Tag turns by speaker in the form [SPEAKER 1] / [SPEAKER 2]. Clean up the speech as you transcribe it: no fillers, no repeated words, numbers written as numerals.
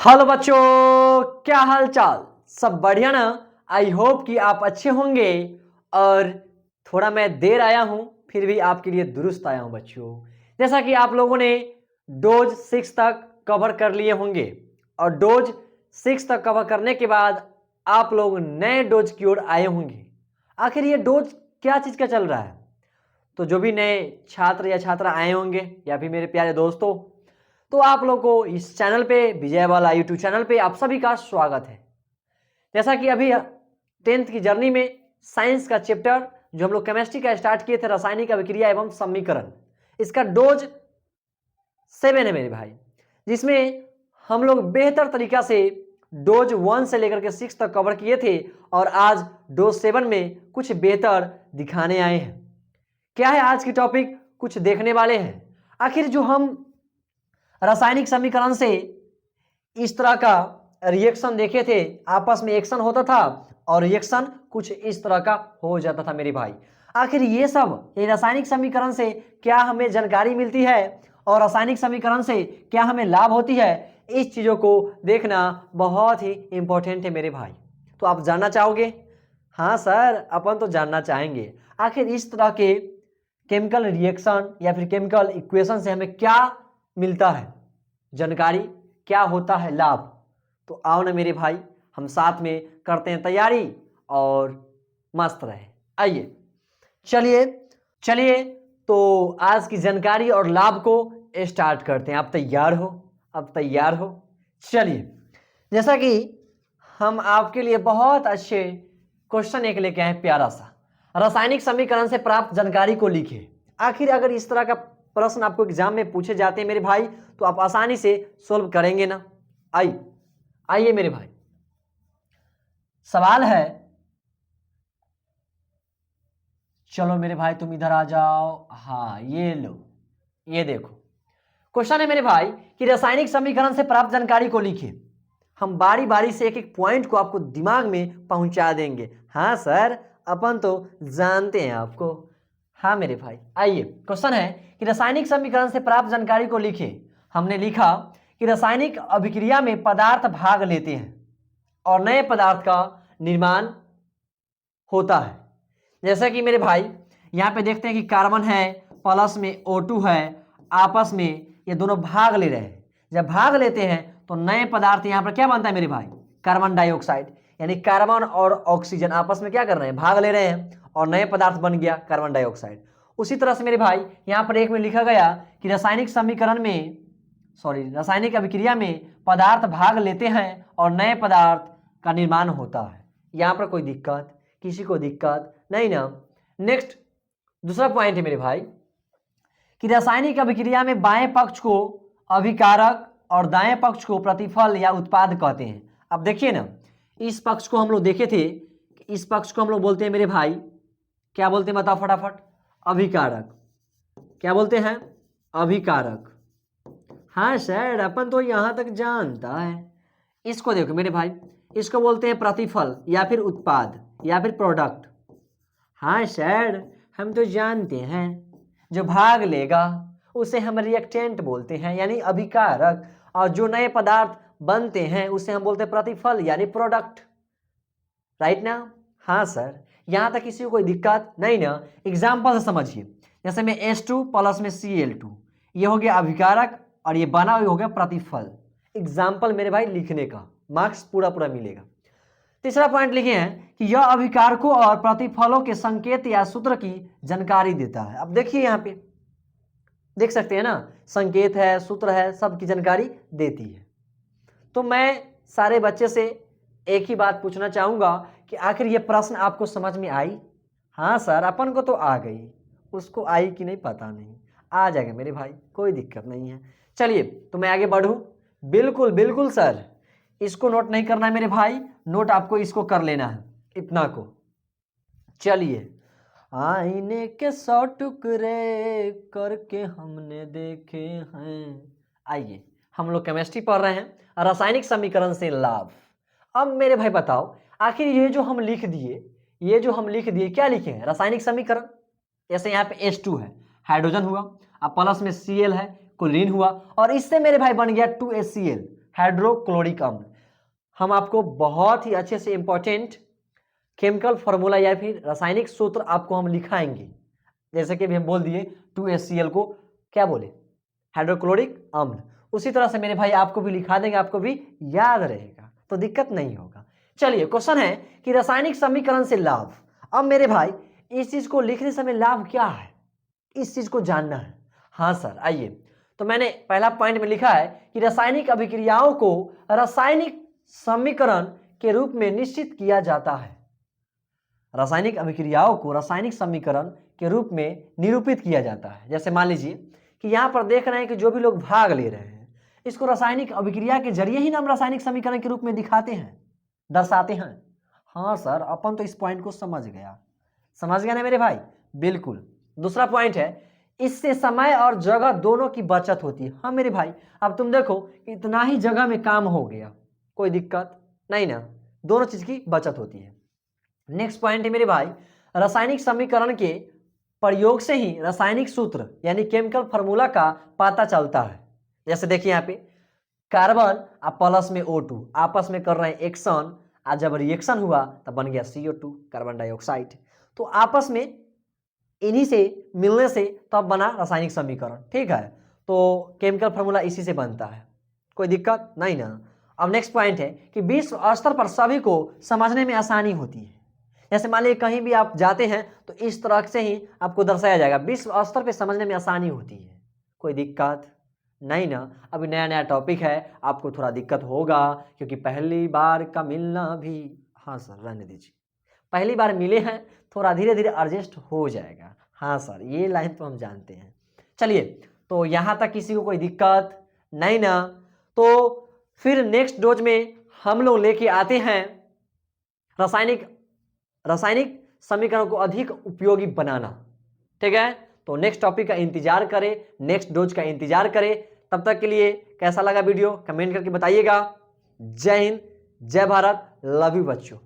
[SPEAKER 1] Hello बच्चों, क्या हाल चाल। सब बढ़िया ना। आई होप कि आप अच्छे होंगे। और थोड़ा मैं देर आया हूं फिर भी आपके लिए दुरुस्त आया हूं बच्चों। जैसा कि आप लोगों ने डोज 6 तक कवर कर लिए होंगे और डोज 6 तक कवर करने के बाद आप लोग नए डोज की ओर आए होंगे। आखिर ये डोज क्या चीज़ का चल रहा है? तो जो भी नए छात्र या छात्रा आए होंगे या फिर मेरे प्यारे दोस्तों, तो आप लोग को इस चैनल पे, विजय वाला यूट्यूब चैनल पे आप सभी का स्वागत है। जैसा कि अभी 10th की जर्नी में साइंस का चैप्टर जो हम लोग केमिस्ट्री का स्टार्ट किए थे, रासायनिक अभिक्रिया एवं समीकरण, इसका डोज 7 है मेरे भाई, जिसमें हम लोग बेहतर तरीका से डोज 1 से लेकर के 6 तक कवर किए थे और आज डोज 7 में कुछ बेहतर दिखाने आए हैं। क्या है आज की टॉपिक, कुछ देखने वाले हैं। आखिर जो हम रासायनिक समीकरण से इस तरह का रिएक्शन देखे थे, आपस में एक्शन होता था और रिएक्शन कुछ इस तरह का हो जाता था मेरे भाई। आखिर ये रासायनिक समीकरण से क्या हमें जानकारी मिलती है और रासायनिक समीकरण से क्या हमें लाभ होती है, इस चीज़ों को देखना बहुत ही इंपॉर्टेंट है मेरे भाई। तो आप जानना चाहोगे? हाँ सर, अपन तो जानना चाहेंगे आखिर इस तरह के केमिकल रिएक्शन या फिर केमिकल इक्वेशन से हमें क्या मिलता है, जानकारी क्या होता है, लाभ। तो आओ ना मेरे भाई, हम साथ में करते हैं तैयारी और मस्त रहे। आइए चलिए चलिए, तो आज की जानकारी और लाभ को स्टार्ट करते हैं। आप तैयार हो? अब तैयार हो? चलिए, जैसा कि हम आपके लिए बहुत अच्छे क्वेश्चन एक लेके आए, प्यारा सा, रासायनिक समीकरण से प्राप्त जानकारी को लिखे। आखिर अगर इस तरह का प्रश्न आपको एग्जाम में पूछे जाते हैं मेरे भाई, तो आप आसानी से सोल्व करेंगे ना। आइए मेरे भाई, सवाल है, चलो मेरे भाई तुम इधर आ जाओ। हाँ ये लो, ये देखो क्वेश्चन है मेरे भाई कि रासायनिक समीकरण से प्राप्त जानकारी को लिखिए। हम बारी बारी से एक एक पॉइंट को आपको दिमाग में पहुंचा देंगे। हाँ सर, अपन तो जानते हैं आपको। हाँ मेरे भाई, आइए क्वेश्चन है कि रासायनिक समीकरण से प्राप्त जानकारी को लिखिए। हमने लिखा कि रासायनिक अभिक्रिया में पदार्थ भाग लेते हैं और नए पदार्थ का निर्माण होता है। जैसा कि मेरे भाई यहाँ पे देखते हैं कि कार्बन है प्लस में O2 है, आपस में ये दोनों भाग ले रहे हैं। जब भाग लेते हैं तो नए पदार्थ यहाँ पर क्या बनता है मेरे भाई? Carbon dioxide. यानी कार्बन और ऑक्सीजन आपस में क्या कर रहे हैं? भाग ले रहे हैं और नए पदार्थ बन गया कार्बन डाइऑक्साइड। उसी तरह से मेरे भाई यहाँ पर एक में लिखा गया कि रासायनिक अभिक्रिया में पदार्थ भाग लेते हैं और नए पदार्थ का निर्माण होता है। यहाँ पर कोई दिक्कत, किसी को दिक्कत नहीं ना। नेक्स्ट दूसरा पॉइंट है मेरे भाई कि रासायनिक अभिक्रिया में बाएं पक्ष को अभिकारक और दाएं पक्ष को प्रतिफल या उत्पाद कहते हैं। अब देखिए ना, इस पक्ष को हम लोग देखे थे, इस पक्ष को हम लोग बोलते हैं मेरे भाई, क्या बोलते हैं बताओ फटाफट? अभिकारक। क्या बोलते हैं? अभिकारक। हाँ सर, अपन तो यहां तक जानता है। इसको देखो मेरे भाई, इसको बोलते हैं प्रतिफल या फिर उत्पाद या फिर प्रोडक्ट। हाँ सर, हम तो जानते हैं, जो भाग लेगा उसे हम रिएक्टेंट बोलते हैं यानी अभिकारक, और जो नए पदार्थ बनते हैं उसे हम बोलते हैं प्रतिफल यानी प्रोडक्ट। राइट ना? हाँ सर, यहां तक किसी को कोई दिक्कत नहीं ना? एग्जाम्पल से समझिए, जैसे में H2 प्लस में Cl2, ये हो गया अभिकारक और ये बना हुआ हो गया प्रतिफल। एग्जाम्पल मेरे भाई लिखने का, मार्क्स पूरा पूरा मिलेगा। तीसरा पॉइंट लिखे हैं कि यह अभिकारकों और प्रतिफलों के संकेत या सूत्र की जानकारी देता है। अब देखिए यहाँ पे देख सकते हैं ना, संकेत है, सूत्र है, सब की जानकारी देती है। तो मैं सारे बच्चे से एक ही बात पूछना चाहूंगा कि आखिर ये प्रश्न आपको समझ में आई? हाँ सर, अपन को तो आ गई, उसको आई कि नहीं पता नहीं, आ जाएगा मेरे भाई, कोई दिक्कत नहीं है। चलिए तो मैं आगे बढ़ूं। बिल्कुल बिल्कुल सर, इसको नोट नहीं करना है मेरे भाई, नोट आपको इसको कर लेना है, इतना को। चलिए, आईने के 100 टुकड़े करके हमने देखे हैं। आइए, हम लोग केमिस्ट्री पढ़ रहे हैं, रासायनिक समीकरण से लाभ। अब मेरे भाई बताओ, आखिर ये जो हम लिख दिए क्या लिखे हैं? रासायनिक समीकरण। जैसे यहाँ पे H2 है, हाइड्रोजन हुआ, अब प्लस में Cl है, क्लोरीन हुआ, और इससे मेरे भाई बन गया 2HCl, हाइड्रोक्लोरिक अम्ल। हम आपको बहुत ही अच्छे से इंपॉर्टेंट केमिकल फॉर्मूला या फिर रासायनिक सूत्र आपको हम लिखाएंगे। जैसे कि अभी हम बोल दिए 2HCl को क्या बोले, हाइड्रोक्लोरिक अम्ल। उसी तरह से मेरे भाई आपको भी लिखा देंगे, आपको भी याद रहेगा, तो दिक्कत नहीं होगा। चलिए, क्वेश्चन है कि रासायनिक समीकरण से लाभ। अब मेरे भाई इस चीज को लिखने समय लाभ क्या है, इस चीज को जानना है। हाँ सर, आइए, तो मैंने पहला पॉइंट में लिखा है कि रासायनिक अभिक्रियाओं को रासायनिक समीकरण के रूप में निश्चित किया जाता है। रासायनिक अभिक्रियाओं को रासायनिक समीकरण के रूप में निरूपित किया जाता है। जैसे मान लीजिए कि यहां पर देख रहे हैं कि जो भी लोग भाग ले रहे हैं, इसको रासायनिक अभिक्रिया के जरिए ही हम रासायनिक समीकरण के रूप में दिखाते हैं, दर्शाते हैं। हाँ सर, अपन तो इस पॉइंट को समझ गया ना मेरे भाई, बिल्कुल। दूसरा पॉइंट है, इससे समय और जगह दोनों की बचत होती है। हाँ मेरे भाई, अब तुम देखो इतना ही जगह में काम हो गया, कोई दिक्कत नहीं ना, दोनों चीज की बचत होती है। नेक्स्ट पॉइंट है मेरे भाई, रासायनिक समीकरण के प्रयोग से ही रासायनिक सूत्र यानी केमिकल फार्मूला का पता चलता है। जैसे देखिए यहाँ पे कार्बन और प्लस में O2 आपस में कर रहे हैं एक्शन, आज जब रिएक्शन हुआ तब बन गया CO2 कार्बन डाइऑक्साइड। तो आपस में इन्हीं से मिलने से तब बना रासायनिक समीकरण, ठीक है। तो केमिकल फार्मूला इसी से बनता है, कोई दिक्कत नहीं ना। अब नेक्स्ट पॉइंट है कि विश्व स्तर पर सभी को समझने में आसानी होती है। जैसे मान लीजिए कहीं भी आप जाते हैं तो इस तरह से ही आपको दर्शाया जाएगा, विश्व स्तर पर समझने में आसानी होती है, कोई दिक्कत नहीं ना। अभी नया नया टॉपिक है, आपको थोड़ा दिक्कत होगा क्योंकि पहली बार का मिलना भी, हाँ सर रहने दीजिए, पहली बार मिले हैं, थोड़ा धीरे धीरे एडजस्ट हो जाएगा। हाँ सर, ये लाइन तो हम जानते हैं। चलिए, तो यहाँ तक किसी को कोई दिक्कत नहीं ना। तो फिर नेक्स्ट डोज में हम लोग लेके आते हैं रासायनिक समीकरण को अधिक उपयोगी बनाना, ठीक है। तो नेक्स्ट टॉपिक का इंतजार करें, नेक्स्ट डोज का इंतजार करें। तब तक के लिए कैसा लगा वीडियो कमेंट करके बताइएगा। जय हिंद, जय भारत, लव यू बच्चों।